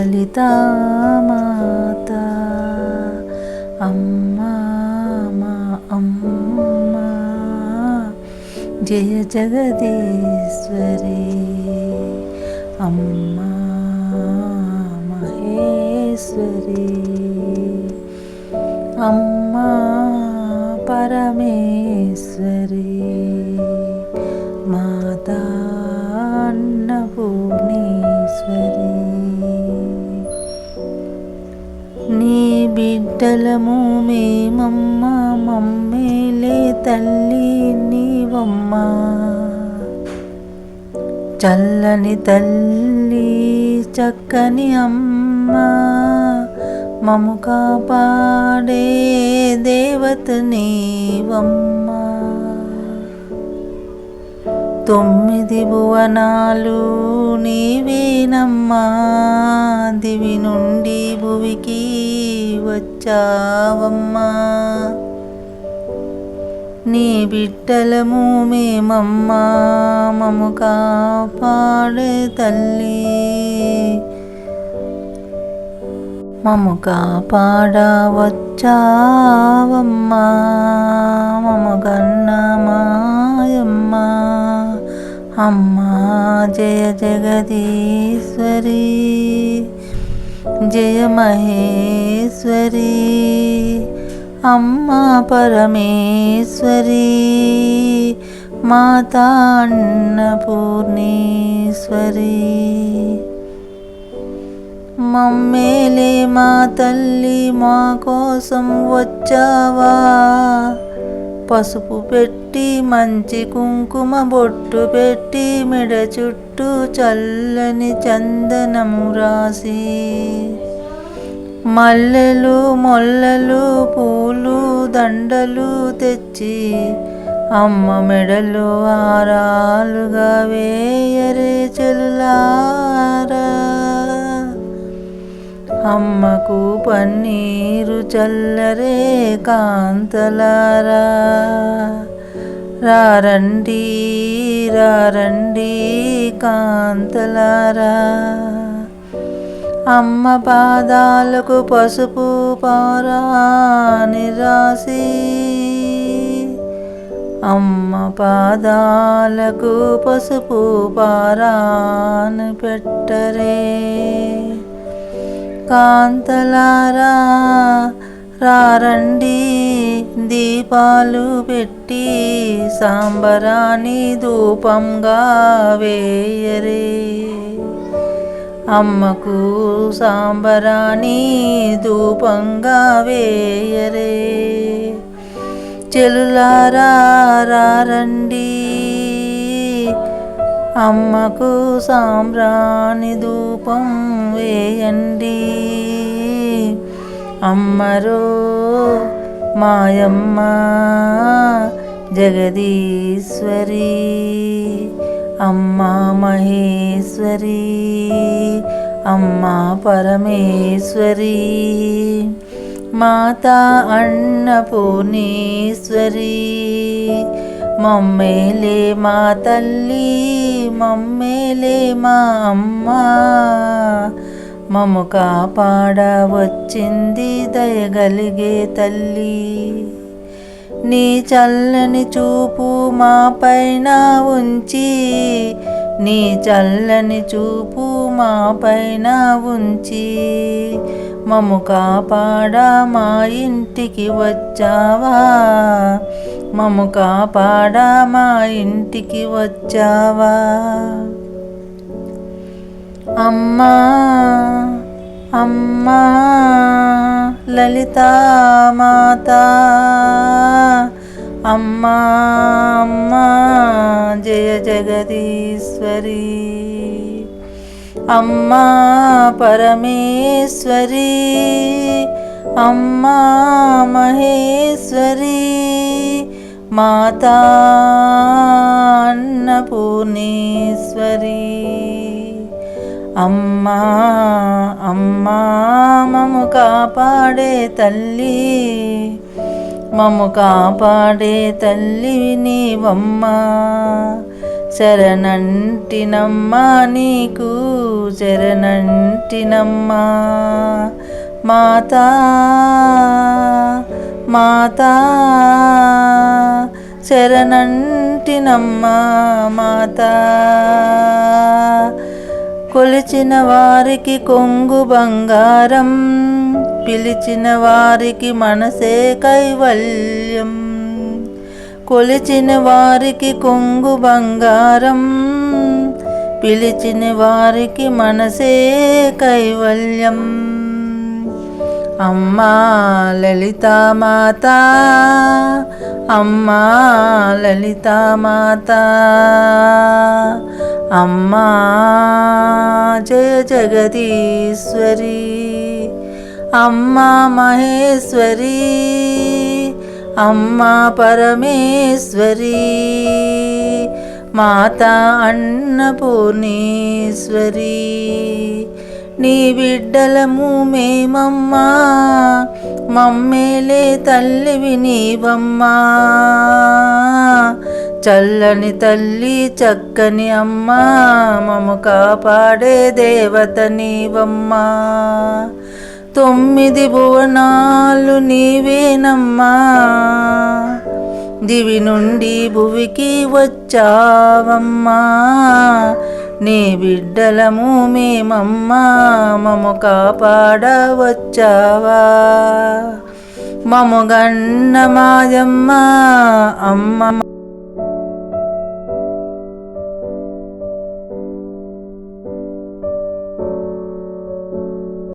లలితా మాత అమ్మా మా అమ్మ జయ జగదీశ్వరి అమ్మా మహేశ్వరి అమ్మా పరమేశ్వరి మాతా అన్నపూర్ణేశ్వరి నీ బిడ్డలము మేమమ్మ మమ్మేలే తల్లి నీవమ్మ చల్లని తల్లి చక్కని అమ్మ మము కాపాడే దేవత నీవమ్మ 9 భువనాలు నీవేనమ్మా దివి నుండి భువికి వచ్చావమ్మా నీ బిడ్డలము మేమమ్మా మము కాపాడే తల్లి మము కాపాడా వచ్చావమ్మా మము గన్న మాయమ్మా అమ్మా జయ జగదీశ్వరి జయ మహేశ్వరి అమ్మా పరమేశ్వరి మాతా అన్నపూర్ణేశ్వరి మమ్మేలే మా తల్లి మా కోసం వచ్చావా పసుపు పెట్టి మంచి కుంకుమ బొట్టు పెట్టి మెడ చుట్టూ చల్లని చందనము రాసి మల్లెలు మొల్లలు పూలు దండలు తెచ్చి అమ్మ మెడలో హారాలుగా వేయరే చెలులారా అమ్మకు పన్నీరు చల్లరే కాంతలారా రారండి రారండి కాంతలారా అమ్మ పాదాలకు పసుపు పారాని రాసి అమ్మ పాదాలకు పసుపు పారాని పెట్టరే కాంతలారా రారండి దీపాలు పెట్టి సాంబరాని ధూపంగా వేయరే అమ్మకు సాంబరాని ధూపంగా వేయరే చెలులారా రారండి అమ్మకు సాంబ్రాణి ధూపం వేయండి అమ్మరో మాయమ్మ జగదీశ్వరి అమ్మా మహేశ్వరి అమ్మా పరమేశ్వరి మాతా అన్నపూర్ణేశ్వరి మమ్మేలే మా తల్లి మమ్మేలే మా అమ్మ మము కాపాడ వచ్చింది దయగలిగే తల్లి నీ చల్లని చూపు మా పైన ఉంచి నీ చల్లని చూపు మా పైన ఉంచి మము కాపాడ మా ఇంటికి వచ్చావా మము కాపాడ మా ఇంటికి వచ్చావా అమ్మా అమ్మా లలితా మాతా అమ్మా అమ్మా జయ జగదీశ్వరి అమ్మా పరమేశ్వరి అమ్మా మహేశ్వరి మాతా అన్నపూర్ణేశ్వరి అమ్మా అమ్మా మము కాపాడే తల్లి మము కాపాడే తల్లి నీవమ్మా శరణంటినమ్మా నీకు శరణంటినమ్మా మాతా మాతా శరణంటినమ్మా మాతా కొలిచిన వారికి కొంగు బంగారం పిలిచిన వారికి మనసే కైవల్యం కొలిచిన వారికి కొంగు బంగారం పిలిచిన వారికి మనసే కైవల్యం అమ్మా లలితామాత అమ్మా లలితామాత అమ్మా జయ జగదీశ్వరి అమ్మా మహేశ్వరి అమ్మా పరమేశ్వరి మాతా అన్నపూర్ణేశ్వరి నీ బిడ్డలము మేమమ్మా మమ్మేలే తల్లివి నీవమ్మా చల్లని తల్లి చక్కని అమ్మా మము కాపాడే దేవత నీవమ్మా 9 భువనాలు నీవేనమ్మా దివి నుండి భువికి వచ్చావమ్మా నీ బిడ్డలము మేమమ్మా మము కాపాడవచ్చావా మము గన్న మాయమ్మ అమ్మ